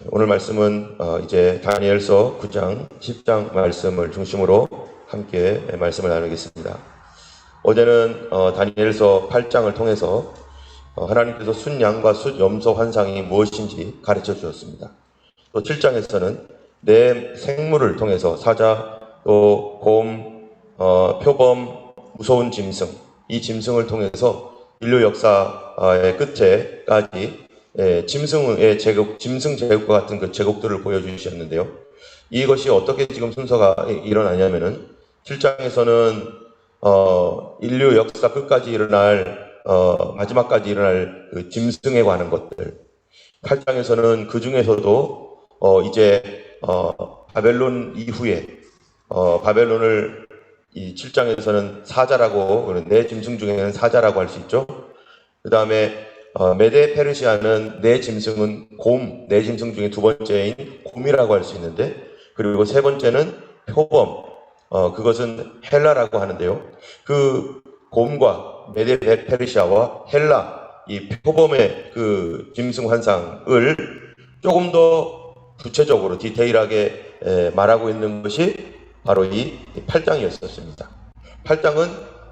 오늘 말씀은 이제 다니엘서 9장, 10장 말씀을 중심으로 함께 말씀을 나누겠습니다. 어제는 다니엘서 8장을 통해서 하나님께서 순양과 숫염소 환상이 무엇인지 가르쳐 주셨습니다. 또 7장에서는 내 생물을 통해서 사자, 또 곰, 표범, 무서운 짐승, 이 짐승을 통해서 인류 역사의 끝에까지 짐승의 제국, 짐승 제국과 같은 그 제국들을 보여주셨는데요. 이것이 어떻게 지금 순서가 일어나냐면은 7장에서는 인류 역사 끝까지 일어날 마지막까지 일어날 그 짐승에 관한 것들, 8장에서는 그 중에서도 이제 바벨론 이후에 바벨론을 이 7장에서는 사자라고, 네 짐승 중에는 사자라고 할 수 있죠. 그 다음에 메데 페르시아는 네 짐승은 곰, 네 짐승 중에 두 번째인 곰이라고 할 수 있는데, 그리고 세 번째는 표범, 그것은 헬라라고 하는데요. 그 곰과 메데 페르시아와 헬라, 이 표범의 그 짐승 환상을 조금 더 구체적으로 디테일하게 말하고 있는 것이 바로 이 8장이었습니다. 8장은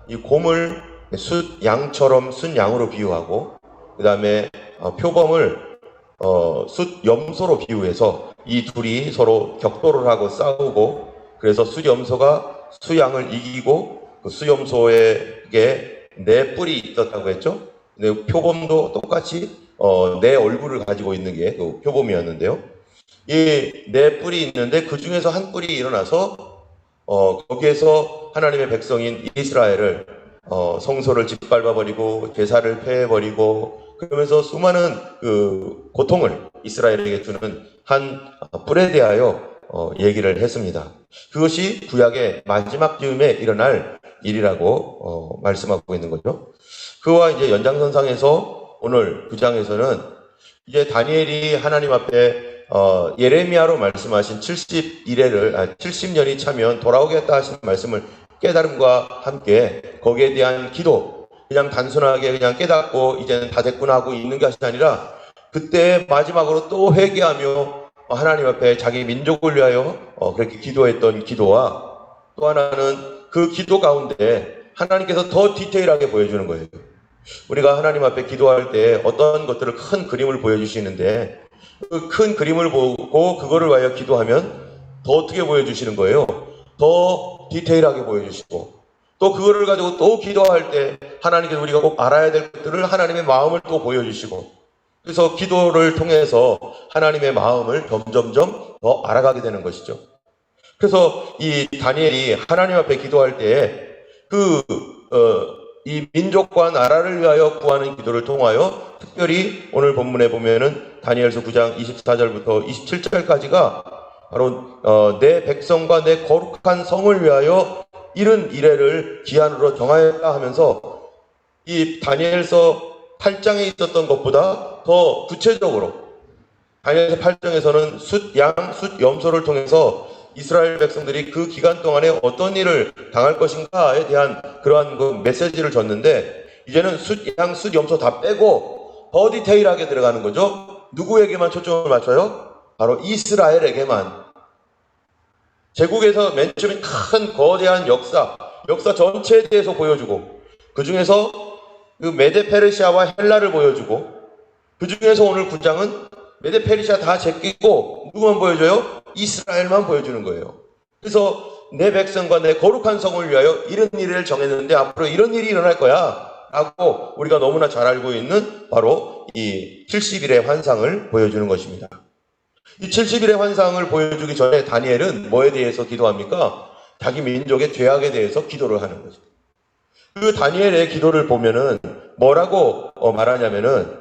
이 곰을 숫양처럼 순양으로 비유하고, 그 다음에 표범을 숫염소로 비유해서 이 둘이 서로 격돌을 하고 싸우고, 그래서 숫염소가 수양을 이기고 그 수염소에게 네 뿔이 있었다고 했죠. 근데 표범도 똑같이 네 얼굴을 가지고 있는 게 그 표범이었는데요. 이 네 뿔이 있는데 그 중에서 한 뿔이 일어나서 거기에서 하나님의 백성인 이스라엘을 성소를 짓밟아버리고 제사를 폐해버리고, 그러면서 수많은 그 고통을 이스라엘에게 주는 한 뿔에 대하여 얘기를 했습니다. 그것이 구약의 마지막 즈음에 일어날 일이라고 말씀하고 있는 거죠. 그와 이제 연장선상에서 오늘 9장에서는 이제 다니엘이 하나님 앞에 예레미야로 말씀하신 70년이 차면 돌아오겠다 하신 말씀을 깨달음과 함께 거기에 대한 기도, 그냥 단순하게 그냥 깨닫고 이제는 다 됐구나 하고 있는 것이 아니라, 그때 마지막으로 또 회개하며 하나님 앞에 자기 민족을 위하여 그렇게 기도했던 기도와, 또 하나는 그 기도 가운데 하나님께서 더 디테일하게 보여주는 거예요. 우리가 하나님 앞에 기도할 때 어떤 것들을 큰 그림을 보여주시는데, 그 큰 그림을 보고 그거를 위하여 기도하면 더 어떻게 보여주시는 거예요? 더 디테일하게 보여주시고, 또 그거를 가지고 또 기도할 때 하나님께서 우리가 꼭 알아야 될 것들을 하나님의 마음을 또 보여주시고, 그래서 기도를 통해서 하나님의 마음을 점점점 더 알아가게 되는 것이죠. 그래서 이 다니엘이 하나님 앞에 기도할 때에 이 민족과 나라를 위하여 구하는 기도를 통하여, 특별히 오늘 본문에 보면은 다니엘서 9장 24절부터 27절까지가 바로 내 백성과 내 거룩한 성을 위하여 이른 이래를 기한으로 정하였다 하면서, 이 다니엘서 8장에 있었던 것보다 더 구체적으로 다니엘서 8장에서는 숫양, 숫염소를 통해서 이스라엘 백성들이 그 기간 동안에 어떤 일을 당할 것인가에 대한 그러한 그 메시지를 줬는데, 이제는 숫양, 숫염소 다 빼고 더 디테일하게 들어가는 거죠. 누구에게만 초점을 맞춰요? 바로 이스라엘에게만. 제국에서 맨 처음에 큰 거대한 역사 전체에 대해서 보여주고, 그 중에서 그 메데 페르시아와 헬라를 보여주고, 그 중에서 오늘 9장은 메데 페르시아 다 제끼고 누구만 보여줘요? 이스라엘만 보여주는 거예요. 그래서 내 백성과 내 거룩한 성을 위하여 이런 일을 정했는데 앞으로 이런 일이 일어날 거야 라고 우리가 너무나 잘 알고 있는 바로 이 70일의 환상을 보여주는 것입니다. 이 70일의 환상을 보여주기 전에 다니엘은 뭐에 대해서 기도합니까? 자기 민족의 죄악에 대해서 기도를 하는 거죠. 그 다니엘의 기도를 보면은 뭐라고 말하냐면은,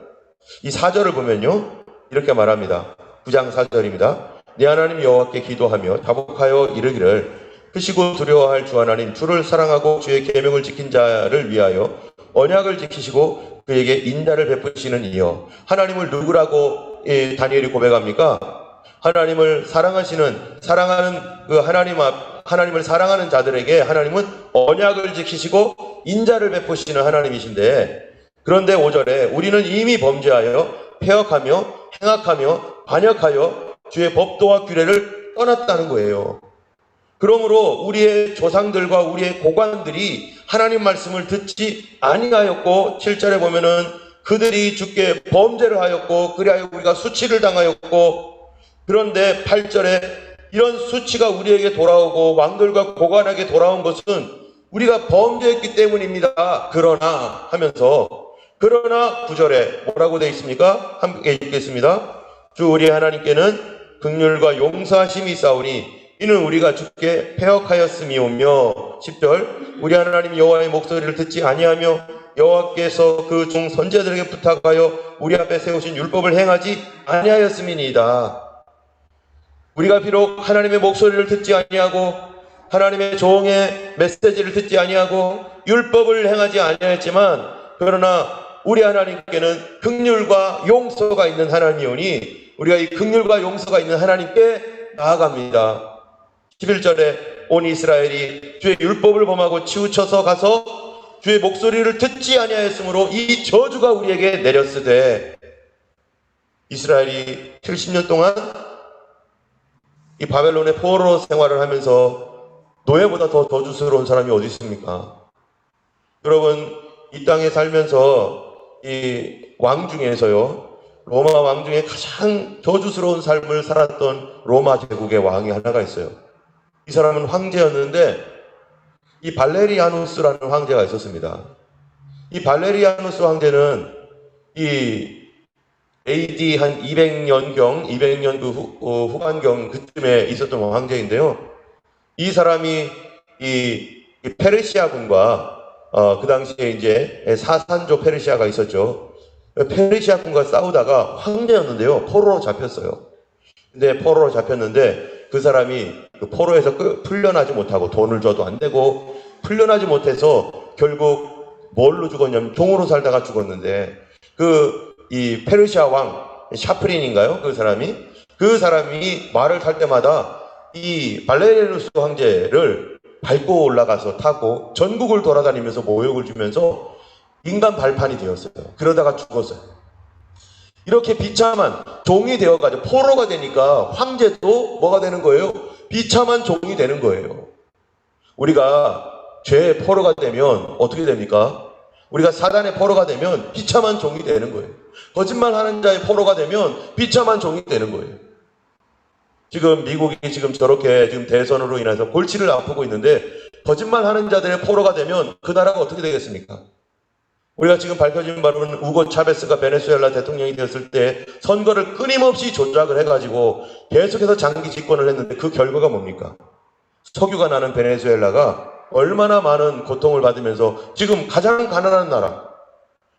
이 4절을 보면요 이렇게 말합니다. 9장 4절입니다. 내 하나님 여호와께 기도하며 자복하여 이르기를, 크시고 두려워할 주 하나님, 주를 사랑하고 주의 계명을 지킨 자를 위하여 언약을 지키시고 그에게 인자를 베푸시는 이여. 하나님을 누구라고 다니엘이 고백합니까? 하나님을 사랑하는 그 하나님을 사랑하는 자들에게 하나님은 언약을 지키시고 인자를 베푸시는 하나님이신데, 그런데 5절에 우리는 이미 범죄하여 폐역하며 행악하며 반역하여 주의 법도와 규례를 떠났다는 거예요. 그러므로 우리의 조상들과 우리의 고관들이 하나님 말씀을 듣지 아니하였고 7절에 보면은 그들이 주께 범죄를 하였고 그리하여 우리가 수치를 당하였고, 그런데 8절에 이런 수치가 우리에게 돌아오고 왕들과 고관에게 돌아온 것은 우리가 범죄했기 때문입니다. 그러나 하면서, 그러나 9절에 뭐라고 되어 있습니까? 함께 읽겠습니다. 주 우리 하나님께는 긍휼과 용서하심이 있사오니 이는 우리가 주께 패역하였음이오며, 10절 우리 하나님 여호와의 목소리를 듣지 아니하며 여호와께서 그 종 선지자들에게 부탁하여 우리 앞에 세우신 율법을 행하지 아니하였음이니이다. 우리가 비록 하나님의 목소리를 듣지 아니하고 하나님의 종의 메시지를 듣지 아니하고 율법을 행하지 아니하였지만, 그러나 우리 하나님께는 긍휼과 용서가 있는 하나님이오니 우리가 이 긍휼과 용서가 있는 하나님께 나아갑니다. 11절에 온 이스라엘이 주의 율법을 범하고 치우쳐서 가서 주의 목소리를 듣지 아니하였으므로 이 저주가 우리에게 내렸으되, 이스라엘이 70년 동안 이 바벨론의 포로 생활을 하면서 노예보다 더 저주스러운 사람이 어디 있습니까? 여러분, 이 땅에 살면서 이 왕 중에서요, 로마 왕 중에 가장 저주스러운 삶을 살았던 로마 제국의 왕이 하나가 있어요. 이 사람은 황제였는데 이 발레리아누스라는 황제가 있었습니다. 이 발레리아누스 황제는 이 AD 한 200년경, 200년 후반경 그쯤에 있었던 황제인데요. 이 사람이 이 페르시아군과 그 당시에 이제 사산조 페르시아가 있었죠. 페르시아군과 싸우다가 황제였는데요, 포로로 잡혔어요. 근데 포로로 잡혔는데 그 사람이 그 포로에서 풀려나지 못하고 돈을 줘도 안 되고 풀려나지 못해서 결국 뭘로 죽었냐면 종으로 살다가 죽었는데, 이 페르시아 왕 샤프린인가요? 그 사람이 말을 탈 때마다 이 발레리누스 황제를 밟고 올라가서 타고 전국을 돌아다니면서 모욕을 주면서 인간 발판이 되었어요. 그러다가 죽었어요. 이렇게 비참한 종이 되어가지고 포로가 되니까 황제도 뭐가 되는 거예요? 비참한 종이 되는 거예요. 우리가 죄의 포로가 되면 어떻게 됩니까? 우리가 사단의 포로가 되면 비참한 종이 되는 거예요. 거짓말하는 자의 포로가 되면 비참한 종이 되는 거예요. 지금 미국이 지금 저렇게 지금 대선으로 인해서 골치를 아프고 있는데, 거짓말하는 자들의 포로가 되면 그 나라가 어떻게 되겠습니까? 우리가 지금 밝혀진 바로는 우고 차베스가 베네수엘라 대통령이 되었을 때 선거를 끊임없이 조작을 해가지고 계속해서 장기 집권을 했는데 그 결과가 뭡니까? 석유가 나는 베네수엘라가 얼마나 많은 고통을 받으면서 지금 가장 가난한 나라,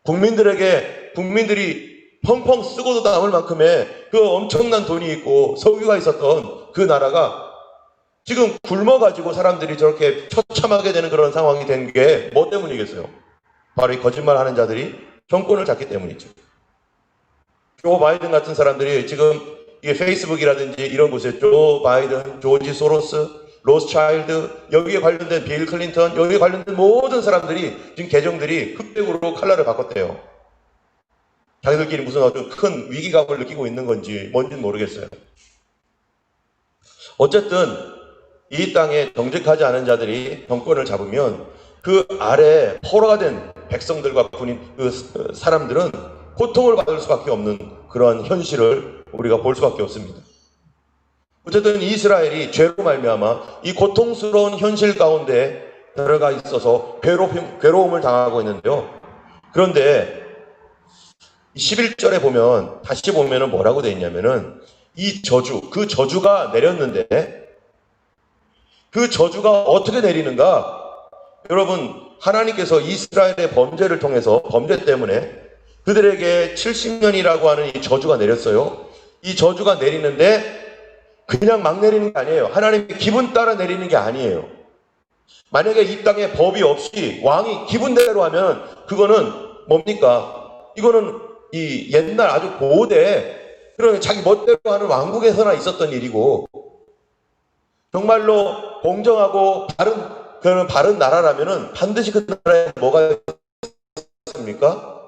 국민들이 펑펑 쓰고도 남을 만큼의 그 엄청난 돈이 있고 석유가 있었던 그 나라가 지금 굶어가지고 사람들이 저렇게 처참하게 되는 그런 상황이 된 게 뭐 때문이겠어요? 바로 이 거짓말하는 자들이 정권을 잡기 때문이죠. 조 바이든 같은 사람들이 지금 이게 페이스북이라든지 이런 곳에 조 바이든, 조지 소로스, 로스차일드, 여기에 관련된 빌 클린턴, 여기에 관련된 모든 사람들이 지금 계정들이 흑백으로 컬러를 바꿨대요. 자기들끼리 무슨 어떤 큰 위기감을 느끼고 있는 건지 뭔지는 모르겠어요. 어쨌든 이 땅에 정직하지 않은 자들이 정권을 잡으면 그 아래 포로가 된 백성들과 군인, 그 사람들은 고통을 받을 수밖에 없는 그런 현실을 우리가 볼 수밖에 없습니다. 어쨌든 이스라엘이 죄로 말미암아 이 고통스러운 현실 가운데 들어가 있어서 괴로움을 당하고 있는데요. 그런데 11절에 보면, 다시 보면은 뭐라고 되어 있냐면은 이 그 저주가 내렸는데 그 저주가 어떻게 내리는가? 여러분, 하나님께서 이스라엘의 범죄를 통해서, 범죄 때문에 그들에게 70년이라고 하는 이 저주가 내렸어요. 이 저주가 내리는데 그냥 막 내리는 게 아니에요. 하나님의 기분 따라 내리는 게 아니에요. 만약에 이 땅에 법이 없이 왕이 기분대로 하면 그거는 뭡니까? 이거는 이 옛날 아주 고대 그런 자기 멋대로 하는 왕국에서나 있었던 일이고, 정말로 공정하고 바른 나라라면은 반드시 그 나라에 뭐가 있습니까?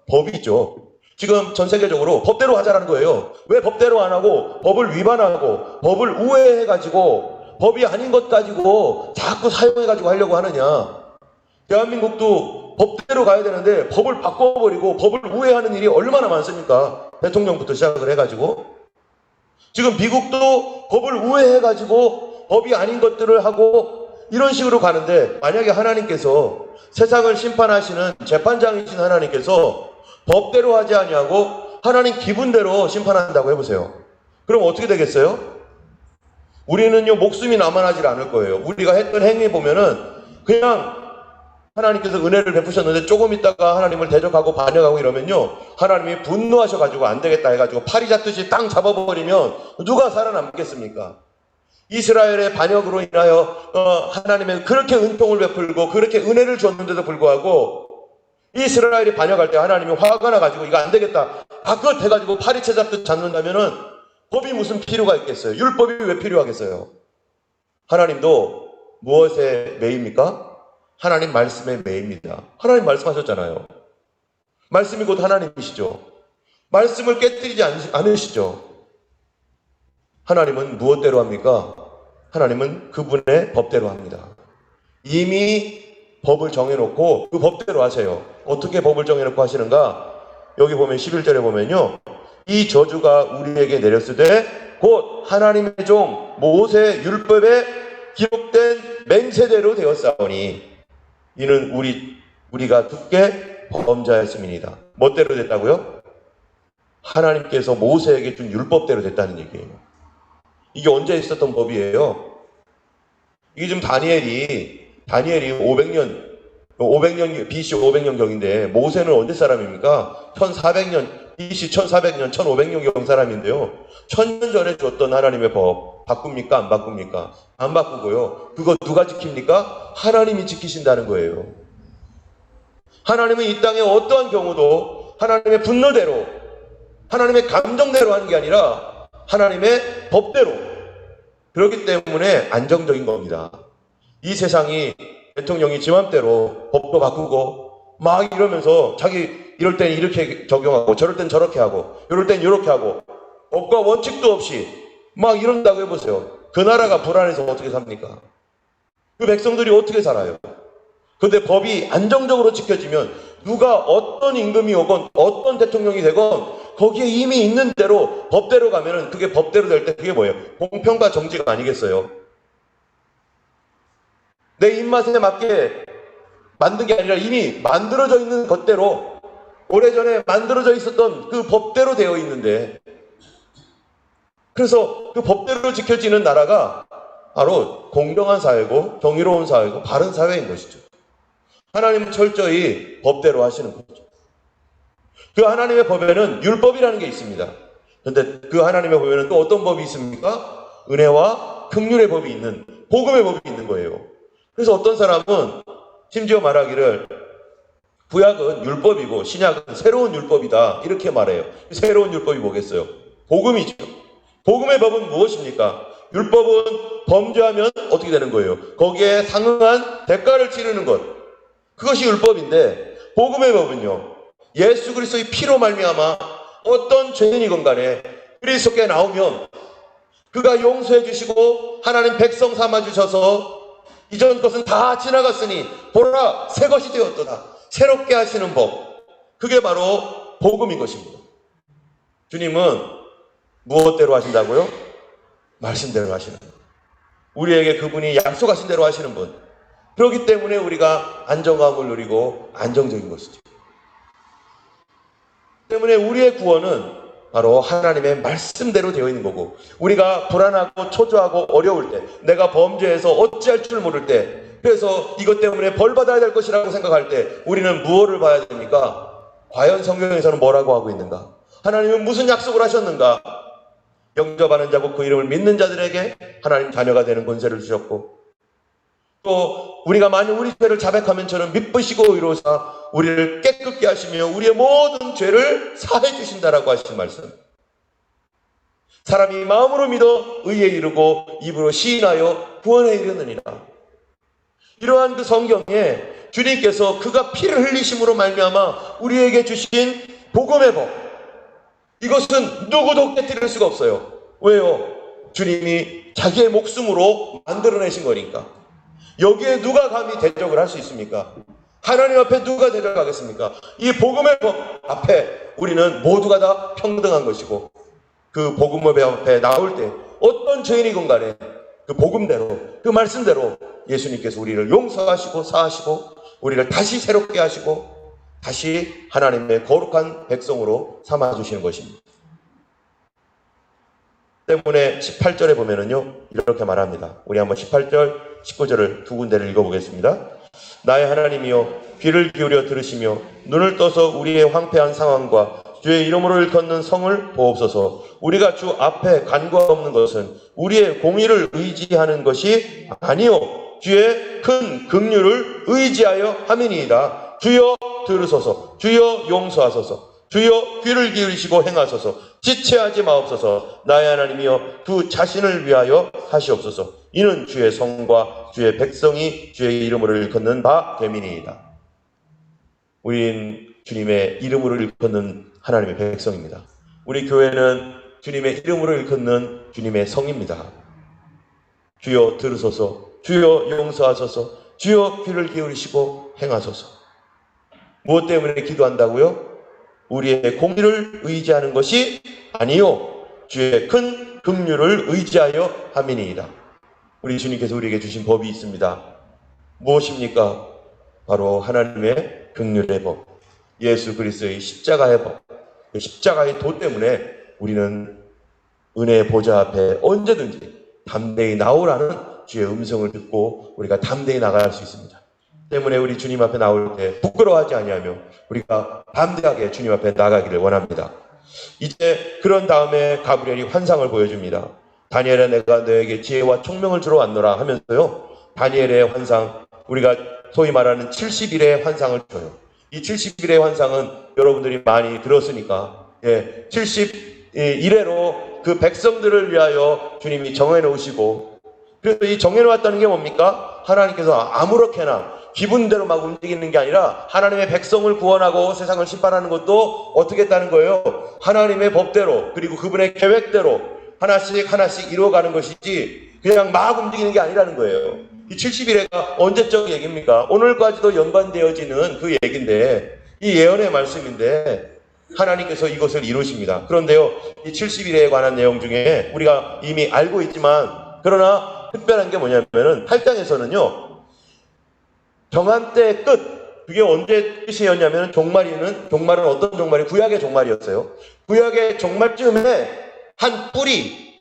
법이 있죠. 지금 전 세계적으로 법대로 하자라는 거예요. 왜 법대로 안 하고 법을 위반하고 법을 우회해가지고 법이 아닌 것 가지고 자꾸 사용해가지고 하려고 하느냐. 대한민국도 법대로 가야 되는데 법을 바꿔버리고 법을 우회하는 일이 얼마나 많습니까? 대통령부터 시작을 해가지고. 지금 미국도 법을 우회해가지고 법이 아닌 것들을 하고 이런 식으로 가는데, 만약에 하나님께서 세상을 심판하시는 재판장이신 하나님께서 법대로 하지 아니하고 하나님 기분대로 심판한다고 해보세요. 그럼 어떻게 되겠어요? 우리는요, 목숨이 남아나질 않을 거예요. 우리가 했던 행위 보면은 그냥 하나님께서 은혜를 베푸셨는데 조금 있다가 하나님을 대적하고 반역하고 이러면요, 하나님이 분노하셔가지고 안 되겠다 해가지고 파리 잡듯이 땅 잡아버리면 누가 살아남겠습니까? 이스라엘의 반역으로 인하여 하나님의 그렇게 은총을 베풀고 그렇게 은혜를 줬는데도 불구하고 이스라엘이 반역할 때 하나님이 화가 나가지고 이거 안 되겠다 바꿔 해가지고 파리채 잡듯 잡는다면은 법이 무슨 필요가 있겠어요? 율법이 왜 필요하겠어요? 하나님도 무엇에 매입니까? 하나님 말씀에 매입니다. 하나님 말씀하셨잖아요. 말씀이 곧 하나님이시죠. 말씀을 깨뜨리지 않으시죠. 하나님은 무엇대로 합니까? 하나님은 그분의 법대로 합니다. 이미 법을 정해놓고 그 법대로 하세요. 어떻게 법을 정해놓고 하시는가? 여기 보면 11절에 보면요, 이 저주가 우리에게 내렸을 때 곧 하나님의 종 모세 율법에 기록된 맹세대로 되었사오니 이는 우리가 듣게 범죄하였음이니이다. 멋대로 됐다고요? 하나님께서 모세에게 준 율법대로 됐다는 얘기예요. 이게 언제 있었던 법이에요? 이게 지금 다니엘이 500년 BC 500년경인데 모세는 언제 사람입니까? 1400년 BC 1400년 1500년경 사람인데요. 1000년 전에 줬던 하나님의 법 바꿉니까? 안 바꿉니까? 안 바꾸고요. 그거 누가 지킵니까? 하나님이 지키신다는 거예요. 하나님은 이 땅에 어떠한 경우도 하나님의 분노대로, 하나님의 감정대로 하는 게 아니라 하나님의 법대로. 그렇기 때문에 안정적인 겁니다. 이 세상이 대통령이 지맘대로 법도 바꾸고 막 이러면서 자기 이럴 땐 이렇게 적용하고 저럴 땐 저렇게 하고 이럴 땐 이렇게 하고 법과 원칙도 없이 막 이런다고 해보세요. 그 나라가 불안해서 어떻게 삽니까? 그 백성들이 어떻게 살아요? 그런데 법이 안정적으로 지켜지면 누가 어떤 임금이 오건 어떤 대통령이 되건 거기에 이미 있는 대로 법대로 가면은 그게 법대로 될 때 그게 뭐예요? 공평과 정의가 아니겠어요? 내 입맛에 맞게 만든 게 아니라 이미 만들어져 있는 것대로, 오래전에 만들어져 있었던 그 법대로 되어 있는데, 그래서 그 법대로 지켜지는 나라가 바로 공정한 사회고 정의로운 사회고 바른 사회인 것이죠. 하나님은 철저히 법대로 하시는 거죠. 그 하나님의 법에는 율법이라는 게 있습니다. 그런데 그 하나님의 법에는 또 어떤 법이 있습니까? 은혜와 긍휼의 법이 있는, 복음의 법이 있는 거예요. 그래서 어떤 사람은 심지어 말하기를 구약은 율법이고 신약은 새로운 율법이다 이렇게 말해요. 새로운 율법이 뭐겠어요? 복음이죠. 복음의 법은 무엇입니까? 율법은 범죄하면 어떻게 되는 거예요? 거기에 상응한 대가를 치르는 것, 그것이 율법인데, 복음의 법은요, 예수 그리스도의 피로 말미암아 어떤 죄인이건 간에 그리스도께 나오면 그가 용서해 주시고 하나님 백성 삼아 주셔서 이전 것은 다 지나갔으니 보라 새 것이 되었도다, 새롭게 하시는 법, 그게 바로 복음인 것입니다. 주님은 무엇대로 하신다고요? 말씀대로 하시는 분. 우리에게 그분이 약속하신 대로 하시는 분. 그렇기 때문에 우리가 안정감을 누리고 안정적인 것이죠. 때문에 우리의 구원은 바로 하나님의 말씀대로 되어 있는 거고, 우리가 불안하고 초조하고 어려울 때, 내가 범죄해서 어찌할 줄 모를 때, 그래서 이것 때문에 벌 받아야 될 것이라고 생각할 때 우리는 무엇을 봐야 됩니까? 과연 성경에서는 뭐라고 하고 있는가? 하나님은 무슨 약속을 하셨는가? 영접하는 자고 그 이름을 믿는 자들에게 하나님 자녀가 되는 권세를 주셨고, 또 우리가 만일 우리 죄를 자백하면 저는 미쁘시고 의로사 우리를 깨끗게 하시며 우리의 모든 죄를 사해 주신다라고 하신 말씀. 사람이 마음으로 믿어 의에 이르고 입으로 시인하여 구원에 이르느니라. 이러한 그 성경에 주님께서 그가 피를 흘리심으로 말미암아 우리에게 주신 복음의 법, 이것은 누구도 깨뜨릴 수가 없어요. 왜요? 주님이 자기의 목숨으로 만들어내신 거니까. 여기에 누가 감히 대적을 할 수 있습니까? 하나님 앞에 누가 대적하겠습니까? 이 복음의 법 앞에 우리는 모두가 다 평등한 것이고, 그 복음의 법 앞에 나올 때 어떤 죄인이건 간에 그 복음대로, 그 말씀대로 예수님께서 우리를 용서하시고 사하시고 우리를 다시 새롭게 하시고 다시 하나님의 거룩한 백성으로 삼아주시는 것입니다. 때문에 18절에 보면은요, 이렇게 말합니다. 우리 한번 18절, 19절을 두 군데를 읽어보겠습니다. 나의 하나님이여, 귀를 기울여 들으시며 눈을 떠서 우리의 황폐한 상황과 주의 이름으로 일컫는 성을 보옵소서. 우리가 주 앞에 간과 없는 것은 우리의 공의를 의지하는 것이 아니요 주의 큰 긍휼을 의지하여 함이니이다. 주여 들으소서. 주여 용서하소서. 주여 귀를 기울이시고 행하소서. 지체하지 마옵소서. 나의 하나님이여, 두 자신을 위하여 하시옵소서. 이는 주의 성과 주의 백성이 주의 이름으로 일컫는 바 됨이니이다. 우린 주님의 이름으로 일컫는 하나님의 백성입니다. 우리 교회는 주님의 이름으로 일컫는 주님의 성입니다. 주여 들으소서. 주여 용서하소서. 주여 귀를 기울이시고 행하소서. 무엇 때문에 기도한다고요? 우리의 공의를 의지하는 것이 아니요 주의 큰 긍휼을 의지하여 함이니이다. 우리 주님께서 우리에게 주신 법이 있습니다. 무엇입니까? 바로 하나님의 긍휼의 법, 예수 그리스도의 십자가의 법. 그 십자가의 도 때문에 우리는 은혜의 보좌 앞에 언제든지 담대히 나오라는 주의 음성을 듣고 우리가 담대히 나갈 수 있습니다. 때문에 우리 주님 앞에 나올 때 부끄러워하지 아니하며 우리가 담대하게 주님 앞에 나가기를 원합니다. 이제 그런 다음에 가브리엘이 환상을 보여줍니다. 다니엘아, 내가 너에게 지혜와 총명을 주러 왔노라 하면서요, 다니엘의 환상, 우리가 소위 말하는 70일의 환상을 줘요. 이 70일의 환상은 여러분들이 많이 들었으니까 70일에로 그 백성들을 위하여 주님이 정해 놓으시고, 그래서 이 정해 놓았다는 게 뭡니까? 하나님께서 아무렇게나 기분대로 막 움직이는 게 아니라 하나님의 백성을 구원하고 세상을 심판하는 것도 어떻게 했다는 거예요? 하나님의 법대로, 그리고 그분의 계획대로 하나씩 하나씩 이루어가는 것이지 그냥 막 움직이는 게 아니라는 거예요. 이 70일회가 언제적 얘기입니까? 오늘까지도 연관되어지는 그 얘기인데, 이 예언의 말씀인데 하나님께서 이것을 이루십니다. 그런데요, 이 70일에 관한 내용 중에 우리가 이미 알고 있지만 그러나 특별한 게 뭐냐면은 8장에서는요, 정한 때의 끝, 그게 언제 끝이었냐면 종말은 어떤 종말이? 구약의 종말이었어요. 구약의 종말쯤에 한 뿔이,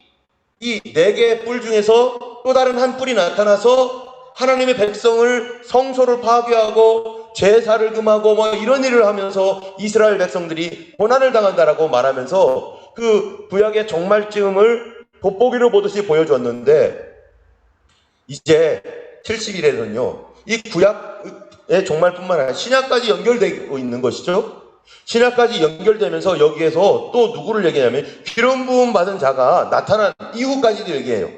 이 4개의 뿔 중에서 또 다른 한 뿔이 나타나서 하나님의 백성을, 성소를 파괴하고 제사를 금하고 뭐 이런 일을 하면서 이스라엘 백성들이 고난을 당한다라고 말하면서 그 구약의 종말쯤을 돋보기로 보듯이 보여줬는데, 이제 70일에는요 이 구약의 종말뿐만 아니라 신약까지 연결되고 있는 것이죠. 신약까지 연결되면서 여기에서 또 누구를 얘기하냐면 기름 부음 받은 자가 나타난 이후까지도 얘기해요.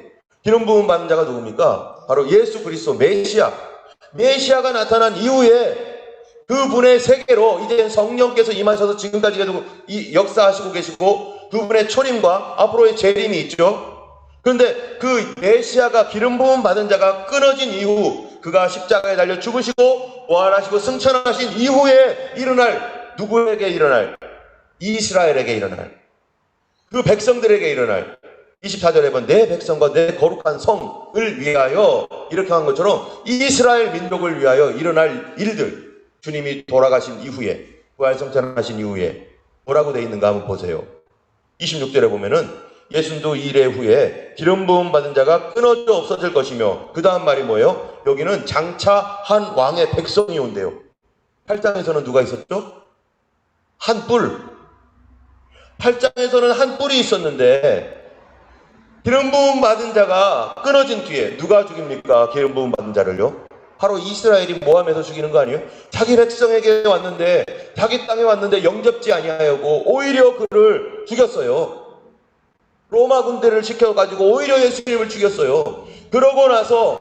기름 부음 받은 자가 누굽니까? 바로 예수 그리스도 메시아가 나타난 이후에 그분의 세계로 이제 성령께서 임하셔서 지금까지 계속 역사하시고 계시고 그분의 초림과 앞으로의 재림이 있죠. 그런데 그 메시아가 기름 부음 받은 자가 끊어진 이후, 그가 십자가에 달려 죽으시고 부활하시고 승천하신 이후에 일어날, 누구에게 일어날? 이스라엘에게 일어날, 그 백성들에게 일어날, 24절에 보면 내 백성과 내 거룩한 성을 위하여, 이렇게 한 것처럼 이스라엘 민족을 위하여 일어날 일들, 주님이 돌아가신 이후에, 부활 승천하신 이후에 뭐라고 되어 있는가 한번 보세요. 26절에 보면은 예순도 2일 후에 기름 부음 받은 자가 끊어져 없어질 것이며, 그 다음 말이 뭐예요? 여기는 장차 한 왕의 백성이 온대요. 8장에서는 누가 있었죠? 한 뿔. 8장에서는 한 뿔이 있었는데 기름 부음 받은 자가 끊어진 뒤에 누가 죽입니까? 기름 부음 받은 자를요? 바로 이스라엘이 모함해서 죽이는 거 아니에요? 자기 백성에게 왔는데, 자기 땅에 왔는데 영접지 아니하고 오히려 그를 죽였어요. 로마 군대를 시켜가지고 오히려 예수님을 죽였어요. 그러고 나서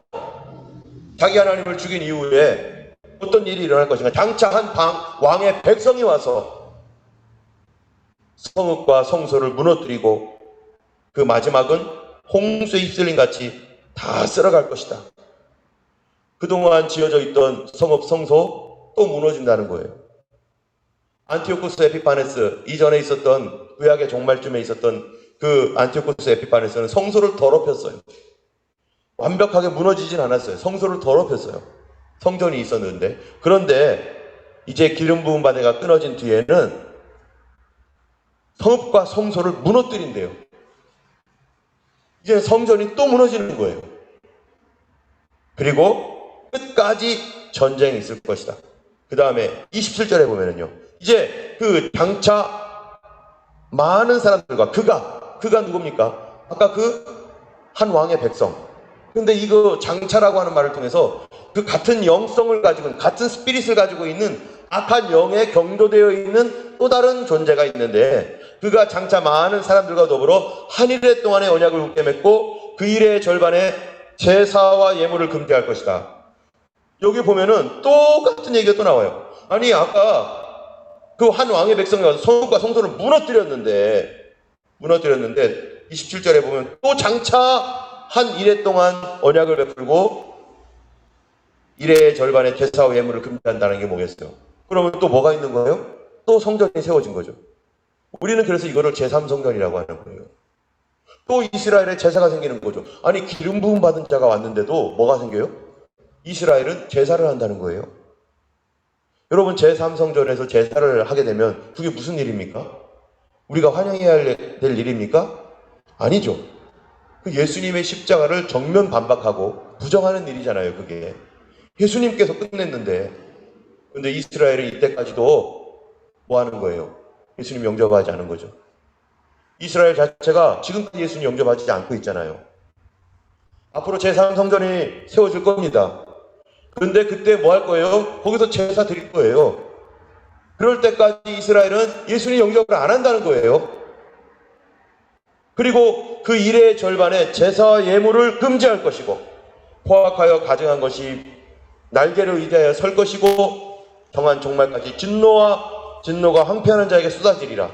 자기 하나님을 죽인 이후에 어떤 일이 일어날 것인가? 장차 한 왕의 백성이 와서 성읍과 성소를 무너뜨리고 그 마지막은 홍수에 휩쓸린 같이 다 쓸어갈 것이다. 그동안 지어져 있던 성읍, 성소 또 무너진다는 거예요. 안티오쿠스 에피파네스, 이전에 있었던 구약의 종말쯤에 있었던 그 안티오쿠스 에피파네스는 성소를 더럽혔어요. 완벽하게 무너지진 않았어요. 성소를 더럽혔어요. 성전이 있었는데. 그런데 이제 기름 부은 바다가 끊어진 뒤에는 성읍과 성소를 무너뜨린대요. 이제 성전이 또 무너지는 거예요. 그리고 끝까지 전쟁이 있을 것이다. 그 다음에 27절에 보면은요. 이제 그 장차 많은 사람들과 그가 누굽니까? 아까 그 한 왕의 백성. 근데 이거 장차라고 하는 말을 통해서 그 같은 영성을 가지고 같은 스피릿을 가지고 있는 악한 영에 경도되어 있는 또 다른 존재가 있는데 그가 장차 많은 사람들과 더불어 한 일해 동안의 언약을 굳게 맺고 그 일의 절반에 제사와 예물을 금지할 것이다. 여기 보면은 똑같은 얘기가 또 나와요. 아니 아까 그 한 왕의 백성이 와서 성읍과 성소를 무너뜨렸는데 27절에 보면 또 장차 한 일해 동안 언약을 베풀고 일의 절반의 제사와 예물을 금지한다는 게 뭐겠어요? 그러면 또 뭐가 있는 거예요? 또 성전이 세워진 거죠. 우리는 그래서 이거를 제3성전이라고 하는 거예요. 또 이스라엘에 제사가 생기는 거죠. 아니 기름 부음 받은 자가 왔는데도 뭐가 생겨요? 이스라엘은 제사를 한다는 거예요. 여러분 제3성전에서 제사를 하게 되면 그게 무슨 일입니까? 우리가 환영해야 될 일입니까? 아니죠. 그 예수님의 십자가를 정면 반박하고 부정하는 일이잖아요. 그게 예수님께서 끝냈는데 근데 이스라엘은 이때까지도 뭐 하는 거예요? 예수님 영접하지 않은 거죠. 이스라엘 자체가 지금까지 예수님 영접하지 않고 있잖아요. 앞으로 제3성전이 세워질 겁니다. 그런데 그때 뭐 할 거예요? 거기서 제사 드릴 거예요. 그럴 때까지 이스라엘은 예수님 영접을 안 한다는 거예요. 그리고 그 일의 절반에 제사와 예물을 금지할 것이고 포악하여 가증한 것이 날개를 의지하여 설 것이고 정한 종말까지 진노가 황폐하는 자에게 쏟아지리라.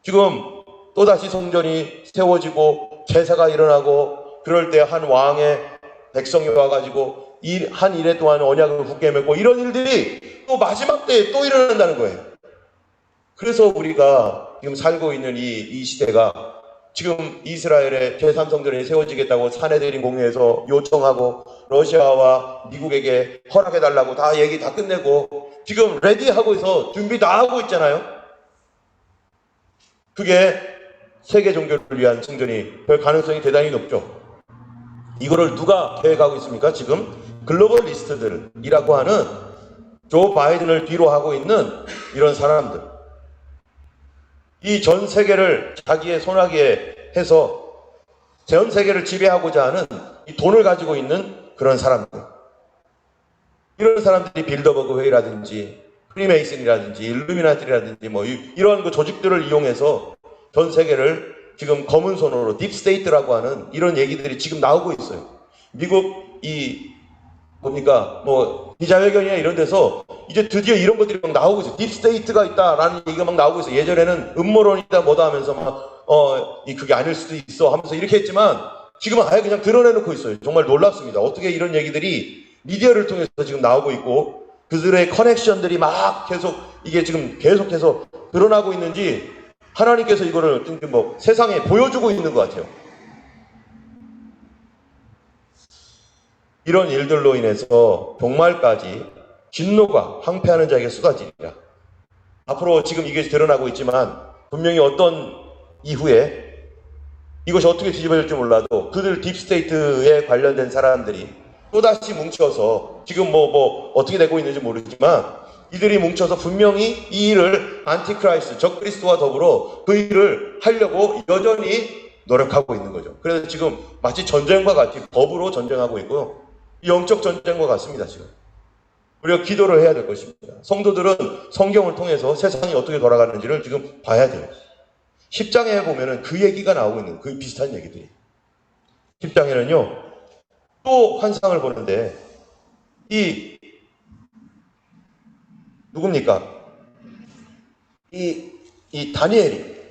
지금 또다시 성전이 세워지고 제사가 일어나고 그럴 때 한 왕의 백성이 와가지고 한 일해 동안 언약을 굳게 맺고 이런 일들이 또 마지막 때에 또 일어난다는 거예요. 그래서 우리가 지금 살고 있는 이 시대가 지금 이스라엘의 제3성전이 세워지겠다고 사내들인 공회에서 요청하고 러시아와 미국에게 허락해달라고 다 얘기 다 끝내고 지금 레디하고 있어 준비 다 하고 있잖아요. 그게 세계 종교를 위한 성전이 별 가능성이 대단히 높죠. 이거를 누가 계획하고 있습니까? 지금 글로벌리스트들이라고 하는 조 바이든을 뒤로 하고 있는 이런 사람들. 이 전 세계를 자기의 손아귀에 해서 전 세계를 지배하고자 하는 이 돈을 가지고 있는 그런 사람들. 이런 사람들이 빌더버그 회의라든지 프리메이슨이라든지 일루미나티라든지 뭐 이런 그 조직들을 이용해서 전 세계를 지금 검은 손으로 딥스테이트라고 하는 이런 얘기들이 지금 나오고 있어요. 미국 뭡니까 뭐 기자회견이나 이런 데서 이제 드디어 이런 것들이 막 나오고 있어요. 딥스테이트가 있다라는 얘기가 막 나오고 있어요. 예전에는 음모론이다 뭐다 하면서 막 그게 아닐 수도 있어 하면서 이렇게 했지만 지금은 아예 그냥 드러내놓고 있어요. 정말 놀랍습니다. 어떻게 이런 얘기들이 미디어를 통해서 지금 나오고 있고 그들의 커넥션들이 막 계속 이게 지금 계속해서 드러나고 있는지 하나님께서 이거를 뭐 세상에 보여주고 있는 것 같아요. 이런 일들로 인해서 종말까지 진노가 황폐하는 자에게 쏟아지리라. 앞으로 지금 이게 드러나고 있지만 분명히 어떤 이후에 이것이 어떻게 뒤집어질지 몰라도 그들 딥스테이트에 관련된 사람들이 또다시 뭉쳐서 지금 뭐 어떻게 되고 있는지 모르지만 이들이 뭉쳐서 분명히 이 일을 안티크라이스트, 적그리스도와 더불어 그 일을 하려고 여전히 노력하고 있는 거죠. 그래서 지금 마치 전쟁과 같이 법으로 전쟁하고 있고요. 영적 전쟁과 같습니다. 지금 우리가 기도를 해야 될 것입니다. 성도들은 성경을 통해서 세상이 어떻게 돌아가는지를 지금 봐야 돼요. 10장에 보면은 그 얘기가 나오고 있는 그 비슷한 얘기들이 10장에는요 또 환상을 보는데 누굽니까? 이 이 다니엘이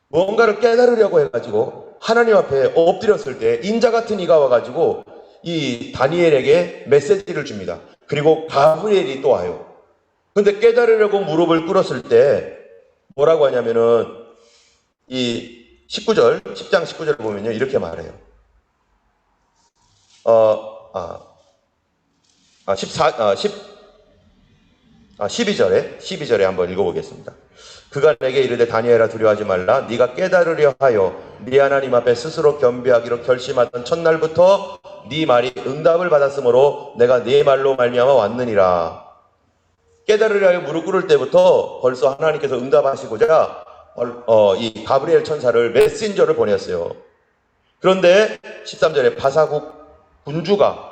뭔가를 깨달으려고 해가지고 하나님 앞에 엎드렸을 때 인자 같은 이가 와가지고 이 다니엘에게 메시지를 줍니다. 그리고 가브리엘이 또 와요. 근데 깨달으려고 무릎을 꿇었을 때 뭐라고 하냐면은 이 19절, 10장 19절을 보면요. 이렇게 말해요. 12절에 한번 읽어보겠습니다. 그가 내게 이르되 다니엘아 두려워하지 말라. 네가 깨달으려 하여 네 하나님 앞에 스스로 겸비하기로 결심하던 첫날부터 네 말이 응답을 받았으므로 내가 네 말로 말미암아 왔느니라. 깨달으려 하여 무릎 꿇을 때부터 벌써 하나님께서 응답하시고자 이 가브리엘 천사를 메신저를 보냈어요. 그런데 13절에 바사국 군주가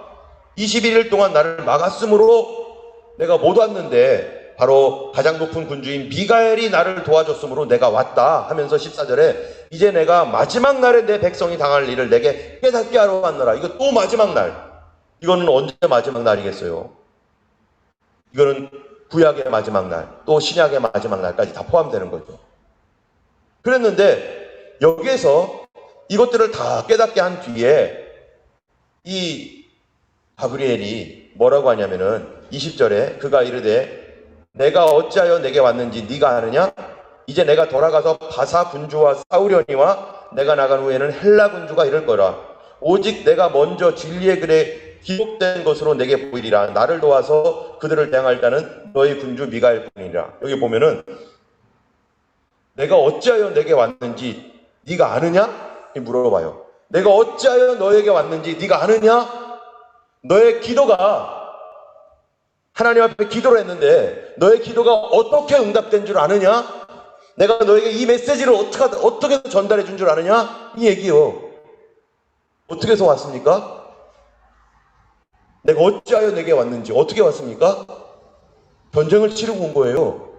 21일 동안 나를 막았으므로 내가 못 왔는데 바로 가장 높은 군주인 미가엘이 나를 도와줬으므로 내가 왔다 하면서 14절에 이제 내가 마지막 날에 내 백성이 당할 일을 내게 깨닫게 하러 왔노라. 이거 또 마지막 날. 이거는 언제 마지막 날이겠어요? 이거는 구약의 마지막 날, 또 신약의 마지막 날까지 다 포함되는 거죠. 그랬는데 여기에서 이것들을 다 깨닫게 한 뒤에 이 가브리엘이 뭐라고 하냐면은 20절에 그가 이르되 내가 어찌하여 내게 왔는지 네가 아느냐? 이제 내가 돌아가서 바사 군주와 싸우려니와 내가 나간 후에는 헬라 군주가 이럴 거라. 오직 내가 먼저 진리의 글에 기록된 것으로 내게 보이리라. 나를 도와서 그들을 대항할 자는 너희 군주 미가엘 뿐이라. 여기 보면은 내가 어찌하여 내게 왔는지 네가 아느냐? 물어봐요. 내가 어찌하여 너에게 왔는지 네가 아느냐? 너의 기도가 하나님 앞에 기도를 했는데 너의 기도가 어떻게 응답된 줄 아느냐? 내가 너에게 이 메시지를 어떻게 전달해 준 줄 아느냐? 이 얘기요. 어떻게 해서 왔습니까? 내가 어찌하여 내게 왔는지 어떻게 왔습니까? 전쟁을 치르고 온 거예요.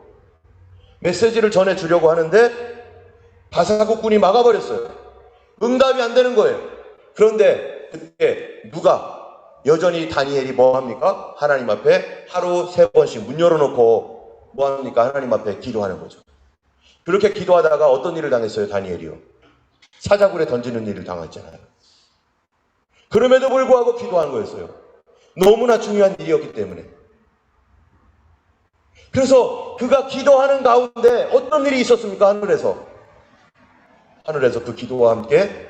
메시지를 전해주려고 하는데 바사국군이 막아버렸어요. 응답이 안 되는 거예요. 그런데 그때 누가 여전히 다니엘이 뭐합니까? 하나님 앞에 하루 3번씩 문 열어놓고 뭐합니까? 하나님 앞에 기도하는 거죠. 그렇게 기도하다가 어떤 일을 당했어요? 다니엘이요. 사자굴에 던지는 일을 당했잖아요. 그럼에도 불구하고 기도한 거였어요. 너무나 중요한 일이었기 때문에. 그래서 그가 기도하는 가운데 어떤 일이 있었습니까? 하늘에서 그 기도와 함께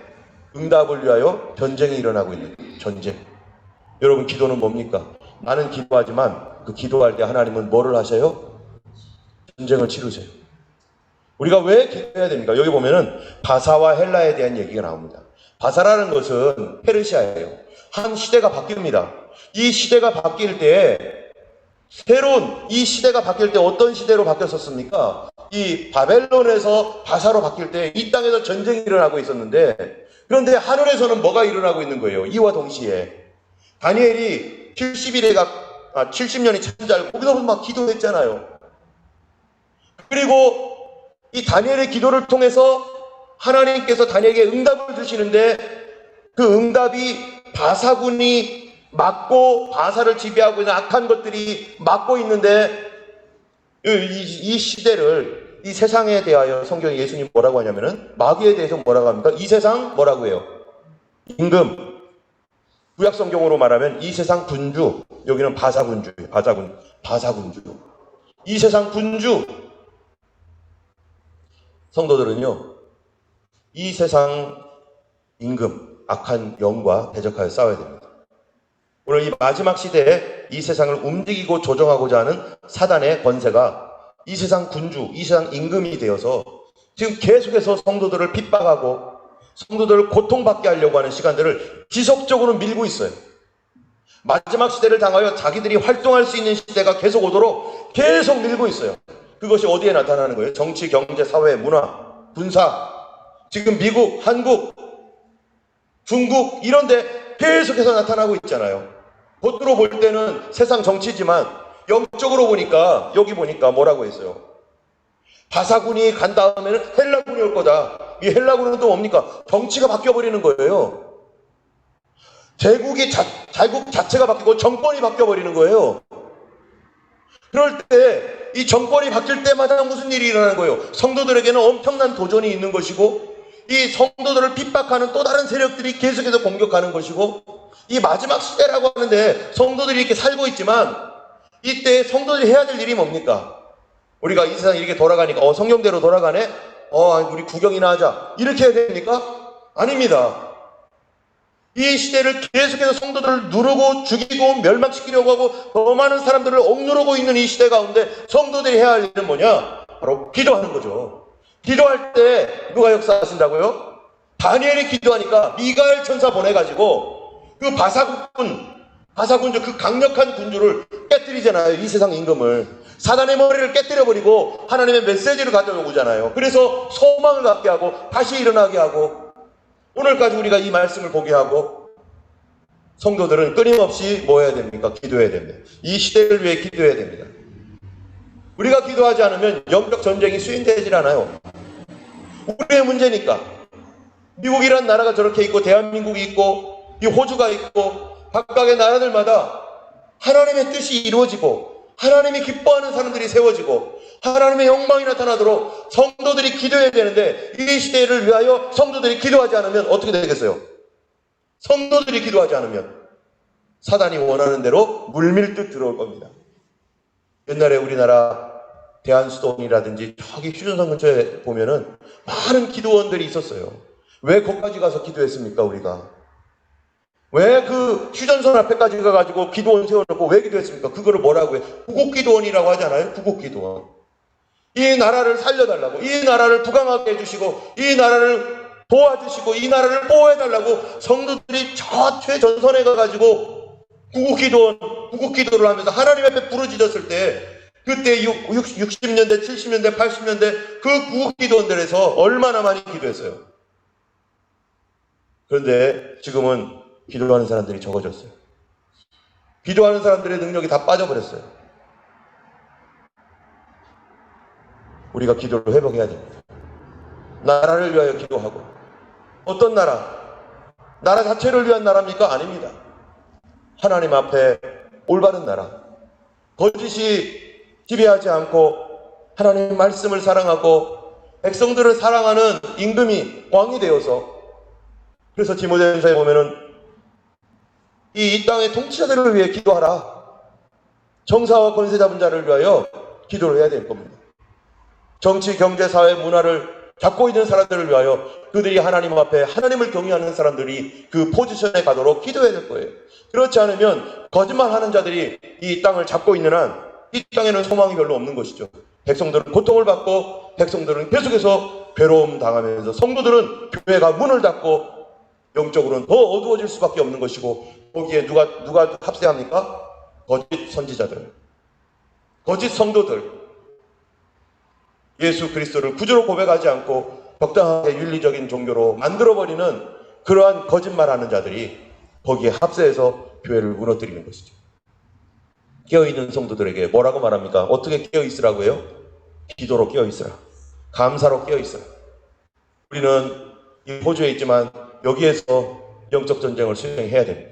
응답을 위하여 전쟁이 일어나고 있는 전쟁. 여러분 기도는 뭡니까? 나는 기도하지만 그 기도할 때 하나님은 뭐를 하세요? 전쟁을 치르세요. 우리가 왜 기도해야 됩니까? 여기 보면은 바사와 헬라에 대한 얘기가 나옵니다. 바사라는 것은 페르시아예요. 한 시대가 바뀝니다. 이 시대가 바뀔 때 이 시대가 바뀔 때 어떤 시대로 바뀌었었습니까? 이 바벨론에서 바사로 바뀔 때 이 땅에서 전쟁이 일어나고 있었는데 그런데 하늘에서는 뭐가 일어나고 있는 거예요? 이와 동시에 다니엘이 70년이 참 잘 거기서 막 기도했잖아요. 그리고 이 다니엘의 기도를 통해서 하나님께서 다니엘에게 응답을 주시는데 그 응답이 바사군이 막고 바사를 지배하고 있는 악한 것들이 막고 있는데 이 시대를 이 세상에 대하여 성경에 예수님 뭐라고 하냐면은 마귀에 대해서 뭐라고 합니까? 이 세상 뭐라고 해요? 임금. 구약 성경으로 말하면 이 세상 군주, 여기는 바사군주예요. 바사군주. 이 세상 군주. 성도들은요, 이 세상 임금, 악한 영과 대적하여 싸워야 됩니다. 오늘 이 마지막 시대에 이 세상을 움직이고 조정하고자 하는 사단의 권세가 이 세상 군주, 이 세상 임금이 되어서 지금 계속해서 성도들을 핍박하고 성도들을 고통받게 하려고 하는 시간들을 지속적으로 밀고 있어요. 마지막 시대를 당하여 자기들이 활동할 수 있는 시대가 계속 오도록 계속 밀고 있어요. 그것이 어디에 나타나는 거예요? 정치, 경제, 사회, 문화, 군사. 지금 미국, 한국, 중국 이런 데 계속해서 나타나고 있잖아요. 겉으로 볼 때는 세상 정치지만 영적으로 보니까 여기 보니까 뭐라고 했어요? 바사군이 간 다음에는 헬라군이 올 거다. 이 헬라군은 또 뭡니까? 정치가 바뀌어버리는 거예요. 제국 자체가 바뀌고 정권이 바뀌어버리는 거예요. 그럴 때 이 정권이 바뀔 때마다 무슨 일이 일어나는 거예요? 성도들에게는 엄청난 도전이 있는 것이고, 이 성도들을 핍박하는 또 다른 세력들이 계속해서 공격하는 것이고, 이 마지막 시대라고 하는데 성도들이 이렇게 살고 있지만, 이때 성도들이 해야 될 일이 뭡니까? 우리가 이 세상이 이렇게 돌아가니까 성경대로 돌아가네? 우리 구경이나 하자, 이렇게 해야 됩니까? 아닙니다. 이 시대를 계속해서 성도들을 누르고 죽이고 멸망시키려고 하고 더 많은 사람들을 억누르고 있는 이 시대 가운데 성도들이 해야 할 일은 뭐냐? 바로 기도하는 거죠. 기도할 때 누가 역사하신다고요? 다니엘이 기도하니까 미가엘 천사 보내가지고 그 바사군주, 그 강력한 군주를 깨뜨리잖아요. 이 세상 임금을. 사단의 머리를 깨뜨려버리고 하나님의 메시지를 가져오잖아요. 그래서 소망을 갖게 하고 다시 일어나게 하고, 오늘까지 우리가 이 말씀을 보게 하고, 성도들은 끊임없이 뭐 해야 됩니까? 기도해야 됩니다. 이 시대를 위해 기도해야 됩니다. 우리가 기도하지 않으면 영적 전쟁이 수행되질 않아요. 우리의 문제니까. 미국이란 나라가 저렇게 있고, 대한민국이 있고, 이 호주가 있고, 각각의 나라들마다 하나님의 뜻이 이루어지고 하나님이 기뻐하는 사람들이 세워지고 하나님의 영광이 나타나도록 성도들이 기도해야 되는데, 이 시대를 위하여 성도들이 기도하지 않으면 어떻게 되겠어요? 성도들이 기도하지 않으면 사단이 원하는 대로 물밀듯 들어올 겁니다. 옛날에 우리나라 대한수도원이라든지 저기 휴전선 근처에 보면은 많은 기도원들이 있었어요. 왜 거기까지 가서 기도했습니까? 우리가 왜 그 휴전선 앞에까지 가가지고 기도원 세워놓고 왜 기도했습니까? 그거를 뭐라고 해? 구국기도원이라고 하잖아요. 구국기도원. 이 나라를 살려달라고, 이 나라를 부강하게 해주시고, 이 나라를 도와주시고, 이 나라를 보호해달라고 성도들이 저 최전선에 가가지고 구국기도를 하면서 하나님 앞에 부르짖었을 때, 그때 60년대, 70년대, 80년대 그 구국기도원들에서 얼마나 많이 기도했어요. 그런데 지금은 기도하는 사람들이 적어졌어요. 기도하는 사람들의 능력이 다 빠져버렸어요. 우리가 기도를 회복해야 됩니다. 나라를 위하여 기도하고. 어떤 나라? 나라 자체를 위한 나라입니까? 아닙니다. 하나님 앞에 올바른 나라, 거짓이 지배하지 않고 하나님의 말씀을 사랑하고 백성들을 사랑하는 임금이 왕이 되어서, 그래서 디모데전서에 보면은 이 땅의 통치자들을 위해 기도하라. 정사와 권세 잡은 자를 위하여 기도를 해야 될 겁니다. 정치, 경제, 사회, 문화를 잡고 있는 사람들을 위하여 그들이 하나님 앞에 하나님을 경외하는 사람들이 그 포지션에 가도록 기도해야 될 거예요. 그렇지 않으면 거짓말하는 자들이 이 땅을 잡고 있는 한 이 땅에는 소망이 별로 없는 것이죠. 백성들은 고통을 받고 백성들은 계속해서 괴로움 당하면서 성도들은 교회가 문을 닫고 영적으로는 더 어두워질 수밖에 없는 것이고, 거기에 누가 합세합니까? 거짓 선지자들, 거짓 성도들, 예수 그리스도를 구주로 고백하지 않고 적당하게 윤리적인 종교로 만들어버리는 그러한 거짓말하는 자들이 거기에 합세해서 교회를 무너뜨리는 것이죠. 깨어있는 성도들에게 뭐라고 말합니까? 어떻게 깨어있으라고 해요? 기도로 깨어있으라. 감사로 깨어있으라. 우리는 이 호주에 있지만 여기에서 영적 전쟁을 수행해야 됩니다.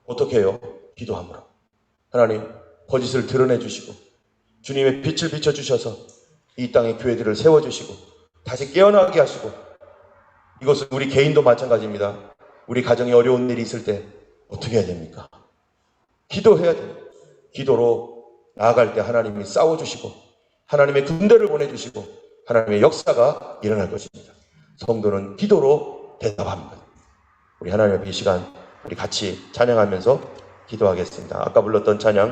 어떻게 해요? 기도함으로. 하나님, 거짓을 드러내 주시고 주님의 빛을 비춰주셔서 이 땅의 교회들을 세워주시고 다시 깨어나게 하시고, 이것은 우리 개인도 마찬가지입니다. 우리 가정에 어려운 일이 있을 때 어떻게 해야 됩니까? 기도해야 돼요. 기도로 나아갈 때 하나님이 싸워주시고 하나님의 군대를 보내주시고 하나님의 역사가 일어날 것입니다. 성도는 기도로 대답합니다. 우리 하나님 앞에 이 시간 우리 같이 찬양하면서 기도하겠습니다. 아까 불렀던 찬양